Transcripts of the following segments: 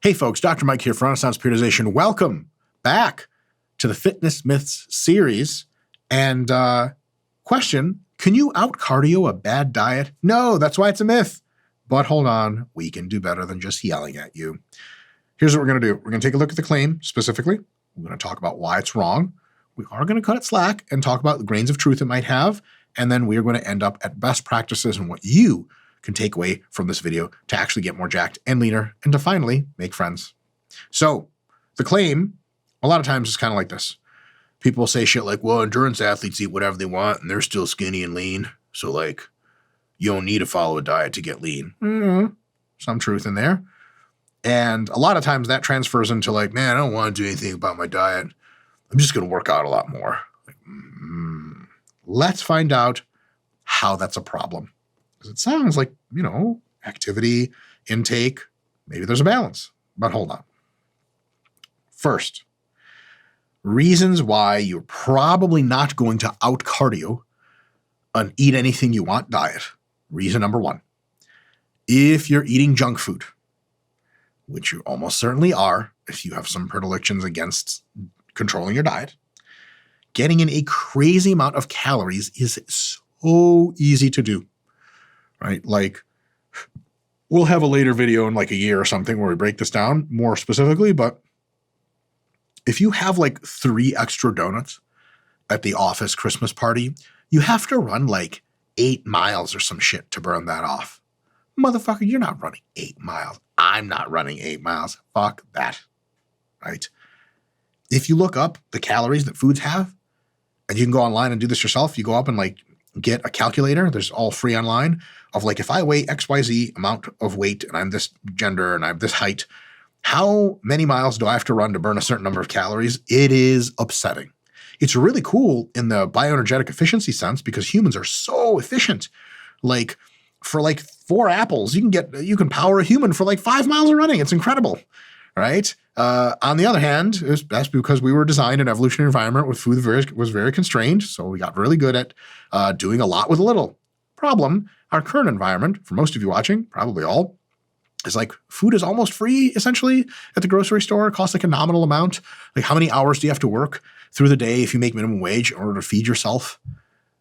Hey folks, Dr. Mike here for Renaissance Periodization. Welcome back to the Fitness Myths series. And question, can you out-cardio a bad diet? No, that's why it's a myth. But hold on, we can do better than just yelling at you. Here's what we're going to do. We're going to take a look at the claim specifically. We're going to talk about why it's wrong. We are going to cut it slack and talk about the grains of truth it might have. And then we are going to end up at best practices and what you can take away from this video to actually get more jacked and leaner and to finally make friends. So the claim, a lot of times is kind of like this. People say shit like, well, endurance athletes eat whatever they want and they're still skinny and lean. So like, you don't need to follow a diet to get lean. Some truth in there. And a lot of times that transfers into like, man, I don't want to do anything about my diet. I'm just going to work out a lot more. Like, let's find out how that's a problem. Because it sounds like, activity, intake, maybe there's a balance. But hold on. First, reasons why you're probably not going to out-cardio an eat anything you want diet. Reason number one, if you're eating junk food, which you almost certainly are if you have some predilections against controlling your diet, getting in a crazy amount of calories is so easy to do, right? Like, we'll have a later video in like a year or something where we break this down more specifically, but if you have like 3 extra donuts at the office Christmas party, you have to run like 8 miles or some shit to burn that off. Motherfucker, you're not running 8 miles. I'm not running 8 miles. Fuck that, right? If you look up the calories that foods have, and you can go online and do this yourself, you go up and like get a calculator. There's all free online of like, if I weigh XYZ amount of weight and I'm this gender and I have this height, how many miles do I have to run to burn a certain number of calories? It is upsetting. It's really cool in the bioenergetic efficiency sense because humans are so efficient. Like for like 4 apples, you can power a human for like 5 miles of running. It's incredible, right? On the other hand, that's because we were designed in an evolutionary environment with food was very constrained. So we got really good at doing a lot with a little. Problem, our current environment, for most of you watching, probably all, is like food is almost free, essentially, at the grocery store. It costs like a nominal amount. Like how many hours do you have to work through the day if you make minimum wage in order to feed yourself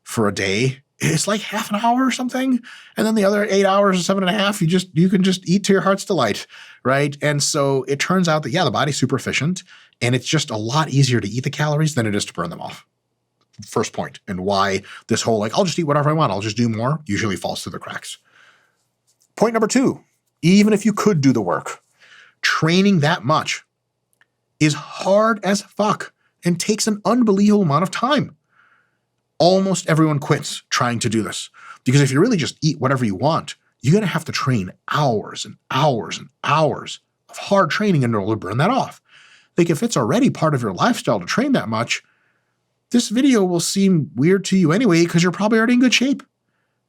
for a day? It's like half an hour or something. And then the other 8 hours or 7.5, you can just eat to your heart's delight, right? And so it turns out that, the body's super efficient and it's just a lot easier to eat the calories than it is to burn them off. First point, and why this whole like, I'll just eat whatever I want, I'll just do more, usually falls through the cracks. Point number 2, even if you could do the work, training that much is hard as fuck and takes an unbelievable amount of time. Almost everyone quits trying to do this because if you really just eat whatever you want, you're going to have to train hours and hours and hours of hard training in order to burn that off. Like if it's already part of your lifestyle to train that much, this video will seem weird to you anyway because you're probably already in good shape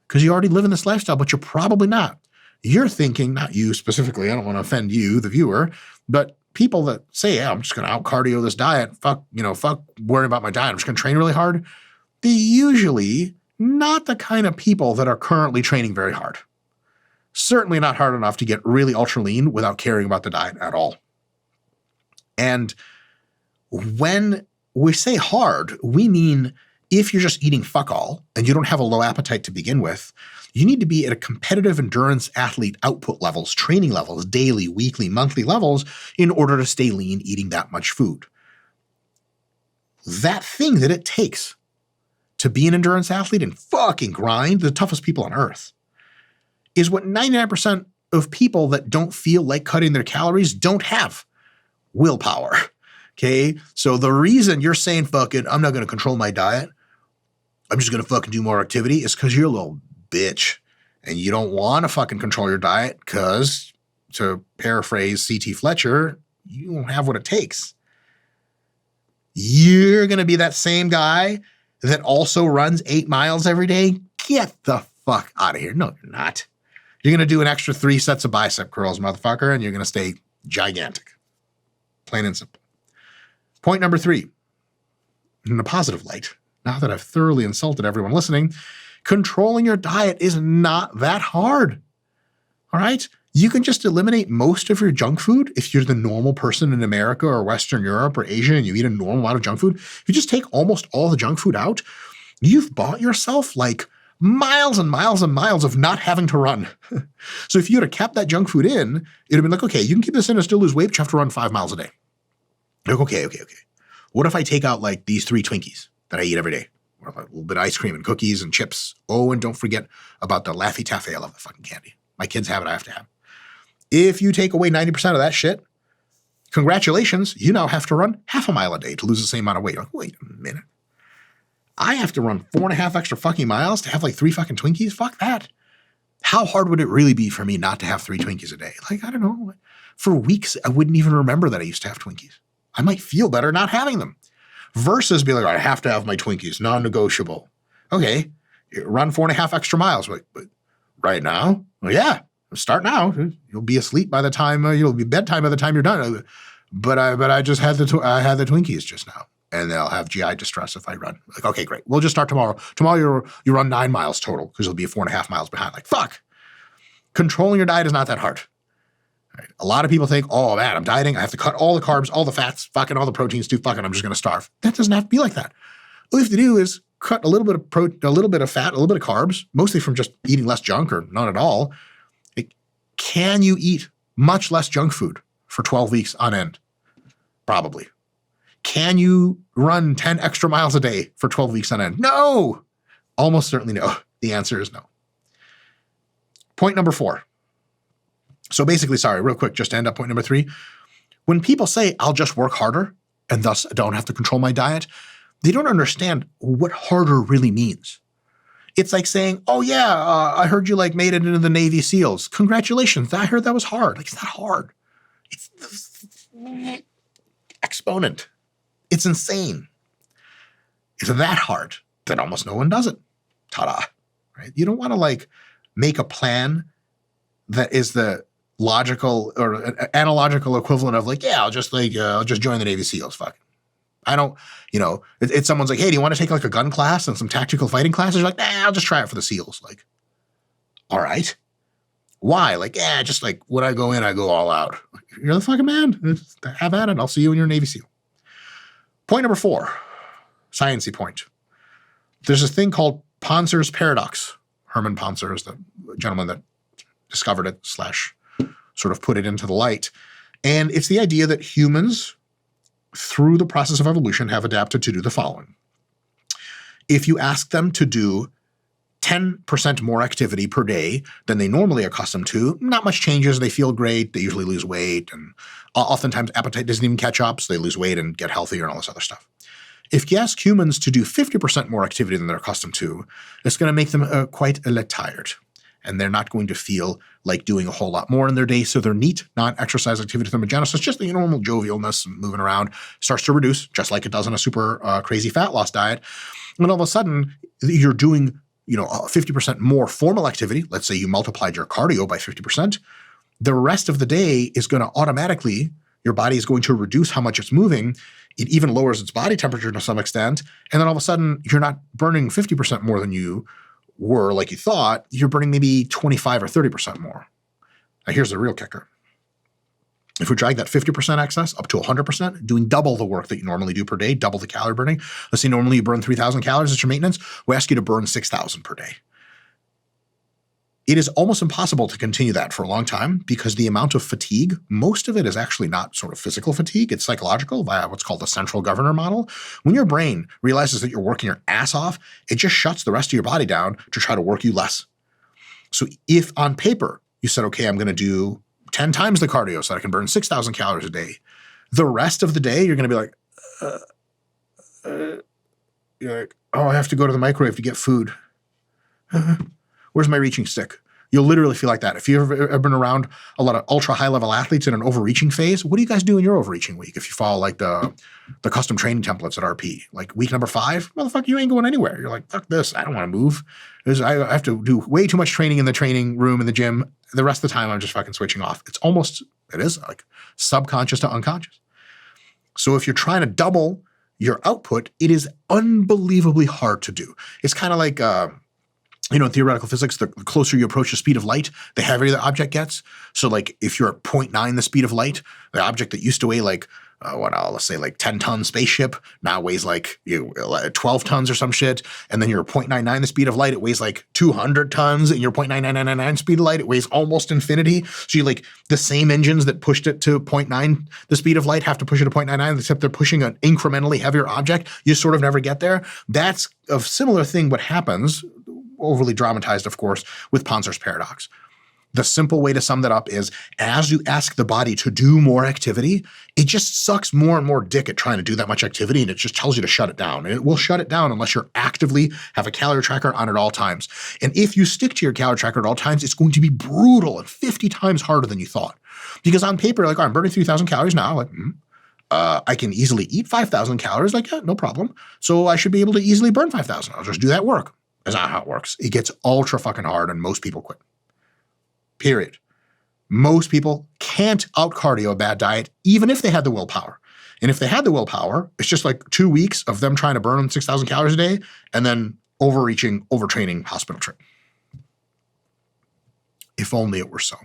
because you already live in this lifestyle, but you're probably not. You're thinking, not you specifically, I don't want to offend you, the viewer, but people that say, I'm just going to out-cardio this diet, fuck worrying about my diet, I'm just going to train really hard. They're usually not the kind of people that are currently training very hard. Certainly not hard enough to get really ultra lean without caring about the diet at all. And when we say hard, we mean if you're just eating fuck all and you don't have a low appetite to begin with, you need to be at a competitive endurance athlete output levels, training levels, daily, weekly, monthly levels in order to stay lean eating that much food. That thing that it takes to be an endurance athlete and fucking grind, the toughest people on earth, is what 99% of people that don't feel like cutting their calories don't have. Willpower. Okay? So the reason you're saying fucking, I'm not going to control my diet, I'm just going to fucking do more activity is because you're a little bitch and you don't want to fucking control your diet because, to paraphrase C.T. Fletcher, you don't have what it takes. You're going to be that same guy that also runs 8 miles every day? Get the fuck out of here. No, you're not. You're going to do an extra 3 sets of bicep curls, motherfucker, and you're going to stay gigantic. Plain and simple. Point number 3, in a positive light, now that I've thoroughly insulted everyone listening, controlling your diet is not that hard. All right? You can just eliminate most of your junk food if you're the normal person in America or Western Europe or Asia and you eat a normal amount of junk food. If you just take almost all the junk food out, you've bought yourself like miles and miles and miles of not having to run. So if you had kept that junk food in, it'd have been like, okay, you can keep this in and still lose weight, but you have to run 5 miles a day. Like, okay. What if I take out like these 3 Twinkies that I eat every day? Or like a little bit of ice cream and cookies and chips. Oh, and don't forget about the Laffy Taffy. I love the fucking candy. My kids have it. I have to have it. If you take away 90% of that shit, congratulations, you now have to run half a mile a day to lose the same amount of weight. You're like, wait a minute. I have to run 4.5 extra fucking miles to have like 3 fucking Twinkies? Fuck that. How hard would it really be for me not to have 3 Twinkies a day? Like, I don't know. For weeks, I wouldn't even remember that I used to have Twinkies. I might feel better not having them. Versus be like, I have to have my Twinkies, non-negotiable. Okay, run 4.5 extra miles. But right now? Well, yeah, start now. You'll be asleep by the time, you'll be bedtime by the time you're done. But I just had I had the Twinkies just now. And they'll have GI distress if I run. Like, okay, great. We'll just start tomorrow. Tomorrow you run 9 miles total because you'll be 4.5 miles behind. Like, fuck. Controlling your diet is not that hard. Right? A lot of people think, oh man, I'm dieting. I have to cut all the carbs, all the fats, fucking all the proteins too. Fucking, I'm just going to starve. That doesn't have to be like that. All you have to do is cut a little bit of a little bit of fat, a little bit of carbs, mostly from just eating less junk or none at all. Can you eat much less junk food for 12 weeks on end? Probably. Can you run 10 extra miles a day for 12 weeks on end? No. Almost certainly no. The answer is no. Point number 4. So basically, real quick, just to end up point number 3. When people say, I'll just work harder and thus don't have to control my diet, they don't understand what harder really means. It's like saying, oh yeah, I heard you like made it into the Navy SEALs. Congratulations. I heard that was hard. Like, it's not hard. It's exponent. It's insane. It's that hard that almost no one does it. Ta-da, right? You don't want to like make a plan that is the logical or analogical equivalent of like, yeah, I'll just join the Navy SEALs. Fuck. I don't, it's someone's like, hey, do you want to take like a gun class and some tactical fighting classes? You're like, nah, I'll just try it for the SEALs. Like, all right. Why? Like, yeah, just like when I go in, I go all out. You're the fucking man. Have at it. I'll see you when you're a Navy SEAL. Point number 4, Sciency Point. There's a thing called Ponzer's paradox. Herman Ponzer is the gentleman that discovered it / sort of put it into the light. And it's the idea that humans, through the process of evolution, have adapted to do the following. If you ask them to do 10% more activity per day than they normally are accustomed to, not much changes. They feel great. They usually lose weight. And oftentimes appetite doesn't even catch up, so they lose weight and get healthier and all this other stuff. If you ask humans to do 50% more activity than they're accustomed to, it's going to make them quite a little tired. And they're not going to feel like doing a whole lot more in their day. So their neat, non-exercise activity thermogenesis, just the normal jovialness and moving around, starts to reduce, just like it does in a super crazy fat loss diet. And all of a sudden, you're doing 50% more formal activity. Let's say you multiplied your cardio by 50%. The rest of the day is going to automatically, your body is going to reduce how much it's moving. It even lowers its body temperature to some extent. And then all of a sudden, you're not burning 50% more than you were like you thought. You're burning maybe 25 or 30% more. Now, here's the real kicker. If we drag that 50% excess up to 100%, doing double the work that you normally do per day, double the calorie burning. Let's say normally you burn 3,000 calories as your maintenance. We ask you to burn 6,000 per day. It is almost impossible to continue that for a long time because the amount of fatigue, most of it is actually not sort of physical fatigue. It's psychological via what's called the central governor model. When your brain realizes that you're working your ass off, it just shuts the rest of your body down to try to work you less. So if on paper you said, okay, I'm going to do 10 times the cardio so that I can burn 6,000 calories a day, the rest of the day you're going to be like, you're like, oh, I have to go to the microwave to get food. Where's my reaching stick? You'll literally feel like that. If you've ever been around a lot of ultra high level athletes in an overreaching phase, what do you guys do in your overreaching week? If you follow like the custom training templates at RP, like week number 5, motherfucker, you ain't going anywhere. You're like, fuck this. I don't want to move. I have to do way too much training in the training room in the gym. The rest of the time, I'm just fucking switching off. It is like subconscious to unconscious. So if you're trying to double your output, it is unbelievably hard to do. It's kind of like, you know, in theoretical physics, the closer you approach the speed of light, the heavier the object gets. So like if you're at 0.9 the speed of light, the object that used to weigh like, let's say like 10-ton spaceship now weighs like 12 tons or some shit. And then you're 0.99 the speed of light, it weighs like 200 tons. And you're 0.9999 speed of light, it weighs almost infinity. So you like the same engines that pushed it to 0.9 the speed of light have to push it to 0.99, except they're pushing an incrementally heavier object. You sort of never get there. That's a similar thing what happens, overly dramatized, of course, with Ponzer's paradox. The simple way to sum that up is as you ask the body to do more activity, it just sucks more and more dick at trying to do that much activity, and it just tells you to shut it down. And it will shut it down unless you're actively have a calorie tracker on at all times. And if you stick to your calorie tracker at all times, it's going to be brutal and 50 times harder than you thought. Because on paper, like, oh, I'm burning 3,000 calories now. Like, I can easily eat 5,000 calories. Like, yeah, no problem. So I should be able to easily burn 5,000. I'll just do that work. That's not how it works. It gets ultra fucking hard, and most people quit. Period. Most people can't out-cardio a bad diet, even if they had the willpower. And if they had the willpower, it's just like 2 weeks of them trying to burn 6,000 calories a day and then overreaching, overtraining, hospital trip. If only it were so.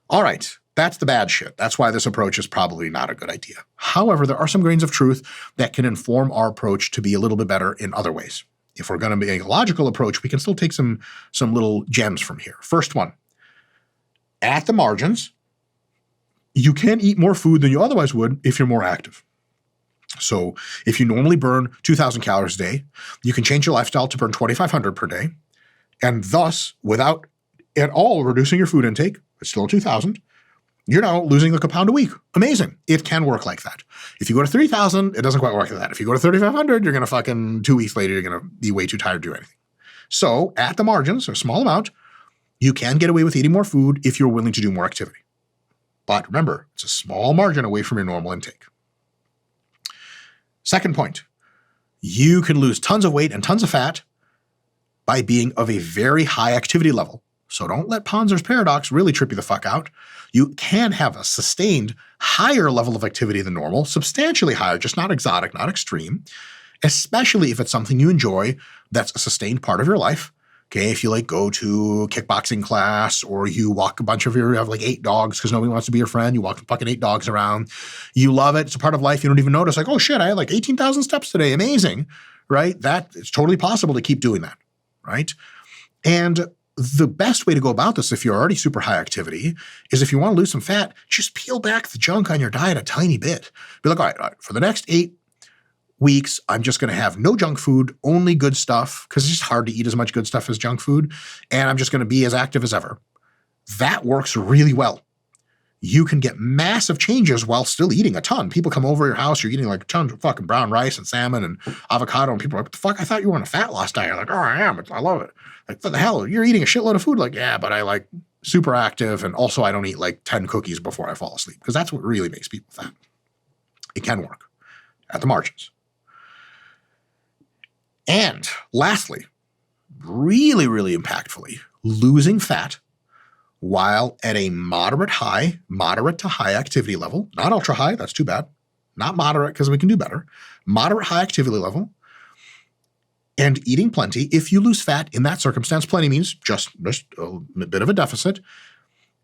All right, that's the bad shit. That's why this approach is probably not a good idea. However, there are some grains of truth that can inform our approach to be a little bit better in other ways. If we're going to make a logical approach, we can still take some little gems from here. First one. At the margins, you can eat more food than you otherwise would if you're more active. So if you normally burn 2,000 calories a day, you can change your lifestyle to burn 2,500 per day, and thus, without at all reducing your food intake, it's still 2,000, you're now losing like a pound a week. Amazing. It can work like that. If you go to 3,000, it doesn't quite work like that. If you go to 3,500, you're going to fucking 2 weeks later, you're going to be way too tired to do anything. So at the margins, a small amount, you can get away with eating more food if you're willing to do more activity. But remember, it's a small margin away from your normal intake. Second point, you can lose tons of weight and tons of fat by being of a very high activity level. So don't let Ponzer's paradox really trip you the fuck out. You can have a sustained higher level of activity than normal, substantially higher, just not exotic, not extreme, especially if it's something you enjoy that's a sustained part of your life. Okay, if you like go to kickboxing class or you walk a bunch of you have like 8 dogs because nobody wants to be your friend. You walk fucking 8 dogs around. You love it. It's a part of life. You don't even notice like, oh shit, I had like 18,000 steps today. Amazing, right? That it's totally possible to keep doing that, right? And the best way to go about this if you're already super high activity is if you want to lose some fat, just peel back the junk on your diet a tiny bit. Be like, all right, for the next 8 weeks, I'm just going to have no junk food, only good stuff, because it's just hard to eat as much good stuff as junk food, and I'm just going to be as active as ever. That works really well. You can get massive changes while still eating a ton. People come over your house, you're eating like tons of fucking brown rice and salmon and avocado, and people are like, what the fuck? I thought you were on a fat loss diet. You're like, oh, I am. I love it. Like, what the hell? You're eating a shitload of food. Like, yeah, but I like super active, and also I don't eat like 10 cookies before I fall asleep, because that's what really makes people fat. It can work at the margins. And lastly, really, really impactfully, losing fat while at a moderate to high activity level, not ultra high, that's too bad, not moderate because we can do better, moderate high activity level, and eating plenty. If you lose fat in that circumstance, plenty means just a bit of a deficit.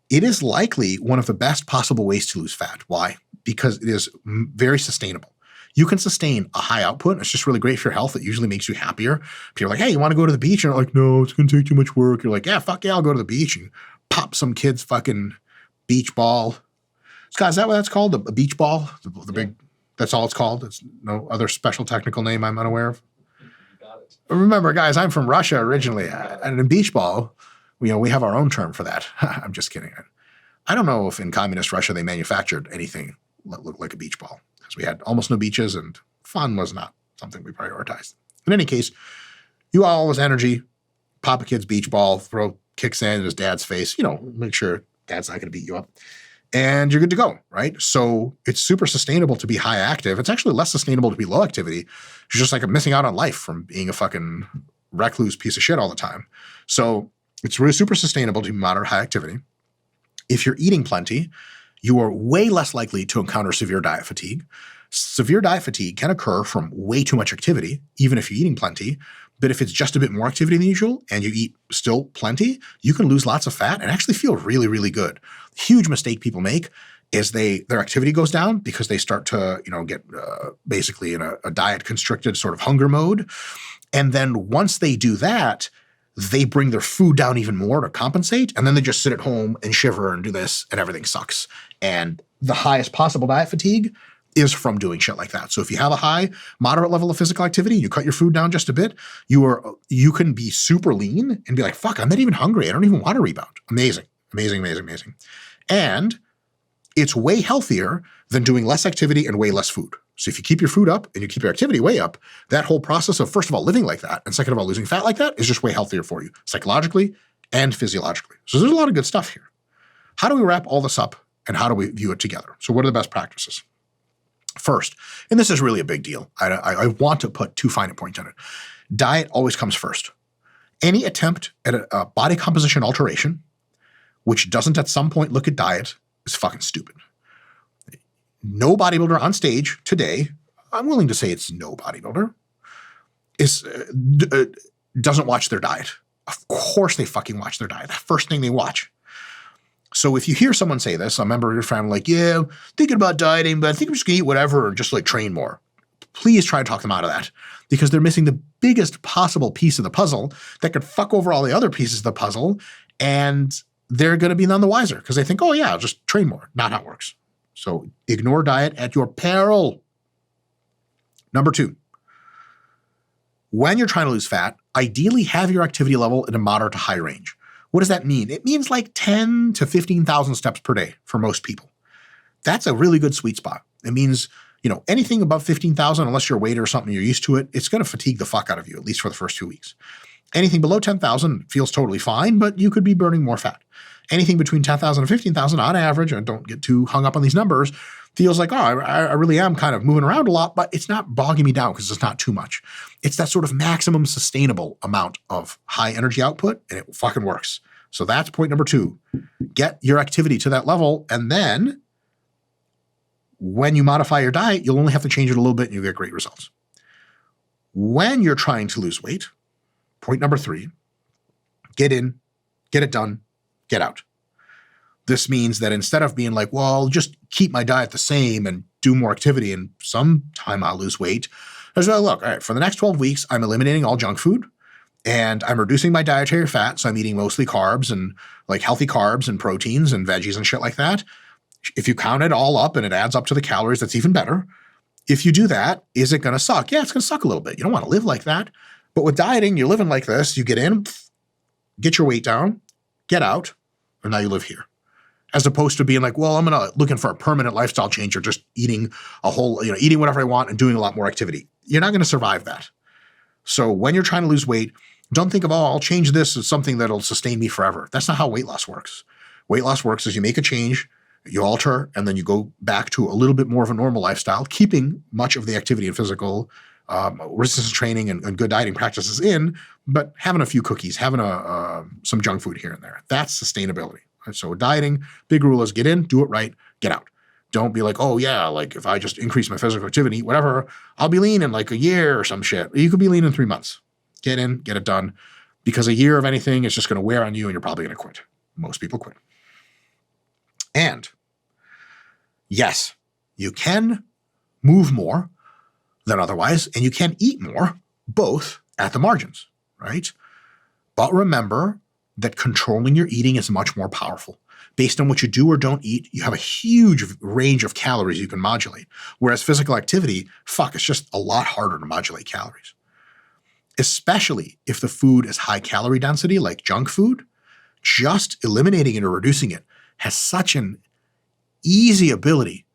It is likely one of the best possible ways to lose fat. Why? Because it is very sustainable. You can sustain a high output. It's just really great for your health. It usually makes you happier. People are like, hey, you want to go to the beach? And you're like, no, it's going to take too much work. You're like, yeah, fuck yeah, I'll go to the beach and pop some kid's fucking beach ball. Scott, is that what that's called? A beach ball? The big, that's all it's called? It's no other special technical name I'm unaware of? Got it. Remember, guys, I'm from Russia originally. And in beach ball, we have our own term for that. I'm just kidding. I don't know if in communist Russia they manufactured anything that looked like a beach ball, because we had almost no beaches and fun was not something we prioritized. In any case, you all this energy, pop a kid's beach ball, throw kick sand in his dad's face, make sure dad's not going to beat you up, and you're good to go, right? So it's super sustainable to be high active. It's actually less sustainable to be low activity. You're just like missing out on life from being a fucking recluse piece of shit all the time. So it's really super sustainable to be moderate high activity. If you're eating plenty, you are way less likely to encounter severe diet fatigue. Severe diet fatigue can occur from way too much activity, even if you're eating plenty. But if it's just a bit more activity than usual and you eat still plenty, you can lose lots of fat and actually feel really, really good. Huge mistake people make is their activity goes down because they start to get basically in a diet constricted sort of hunger mode. And then once they do that, they bring their food down even more to compensate. And then they just sit at home and shiver and do this and everything sucks. And the highest possible diet fatigue is from doing shit like that. So if you have a high, moderate level of physical activity, and you cut your food down just a bit, you can be super lean and be like, fuck, I'm not even hungry. I don't even want to rebound. Amazing, amazing, amazing, amazing. And it's way healthier than doing less activity and way less food. So if you keep your food up and you keep your activity way up, that whole process of, first of all, living like that, and second of all, losing fat like that is just way healthier for you, psychologically and physiologically. So there's a lot of good stuff here. How do we wrap all this up and how do we view it together? So what are the best practices? First, and this is really a big deal. I want to put too fine a point on it. Diet always comes first. Any attempt at a body composition alteration, which doesn't at some point look at diet, is fucking stupid. No bodybuilder on stage today, I'm willing to say it's no bodybuilder, doesn't watch their diet. Of course they fucking watch their diet. The first thing they watch. So if you hear someone say this, a member of your family like, yeah, thinking about dieting, but I think I'm just going to eat whatever and just like train more. Please try to talk them out of that because they're missing the biggest possible piece of the puzzle that could fuck over all the other pieces of the puzzle. And they're going to be none the wiser because they think, oh yeah, I'll just train more. Not how it works. So ignore diet at your peril. Number 2, when you're trying to lose fat, ideally have your activity level in a moderate to high range. What does that mean? It means like 10 to 15,000 steps per day for most people. That's a really good sweet spot. It means, anything above 15,000, unless you're a waiter or something, you're used to it, it's going to fatigue the fuck out of you, at least for the first 2 weeks. Anything below 10,000 feels totally fine, but you could be burning more fat. Anything between 10,000 and 15,000 on average, and don't get too hung up on these numbers, feels like, I really am kind of moving around a lot, but it's not bogging me down because it's not too much. It's that sort of maximum sustainable amount of high energy output, and it fucking works. So that's point number 2. Get your activity to that level, and then when you modify your diet, you'll only have to change it a little bit and you'll get great results. When you're trying to lose weight, point number 3, get in, get it done, get out. This means that instead of being like, well, I'll just keep my diet the same and do more activity and sometime I'll lose weight, I was like, look, all right, for the next 12 weeks, I'm eliminating all junk food and I'm reducing my dietary fat. So I'm eating mostly carbs and like healthy carbs and proteins and veggies and shit like that. If you count it all up and it adds up to the calories, that's even better. If you do that, is it going to suck? Yeah, it's going to suck a little bit. You don't want to live like that. But with dieting, you're living like this. You get in, get your weight down, get out, and now you live here. As opposed to being like, well, I'm looking for a permanent lifestyle change or just eating eating whatever I want and doing a lot more activity. You're not going to survive that. So when you're trying to lose weight, don't think of, I'll change this as something that'll sustain me forever. That's not how weight loss works. Weight loss works is you make a change, you alter, and then you go back to a little bit more of a normal lifestyle, keeping much of the activity and physical resistance training and good dieting practices in, but having a few cookies, having some junk food here and there. That's sustainability. So dieting, big rule is get in, do it right, get out. Don't be like, oh yeah, like if I just increase my physical activity, whatever, I'll be lean in like a year or some shit. You could be lean in 3 months. Get in, get it done. Because a year of anything is just going to wear on you and you're probably going to quit. Most people quit. And yes, you can move more than otherwise, and you can eat more, both at the margins, right? But remember that controlling your eating is much more powerful. Based on what you do or don't eat, you have a huge range of calories you can modulate. Whereas physical activity, it's just a lot harder to modulate calories. Especially if the food is high calorie density, like junk food, just eliminating it or reducing it has such an easy ability.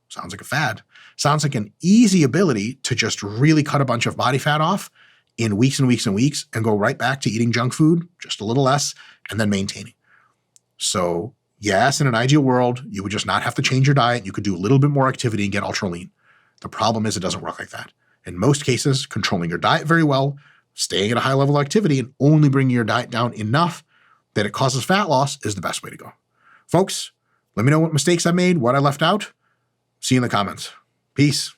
Sounds like a fad. Sounds like an easy ability to just really cut a bunch of body fat off in weeks and weeks and weeks and go right back to eating junk food, just a little less, and then maintaining. So yes, in an ideal world, you would just not have to change your diet. You could do a little bit more activity and get ultra lean. The problem is it doesn't work like that. In most cases, controlling your diet very well, staying at a high level of activity, and only bringing your diet down enough that it causes fat loss is the best way to go. Folks, let me know what mistakes I made, what I left out. See you in the comments. Peace.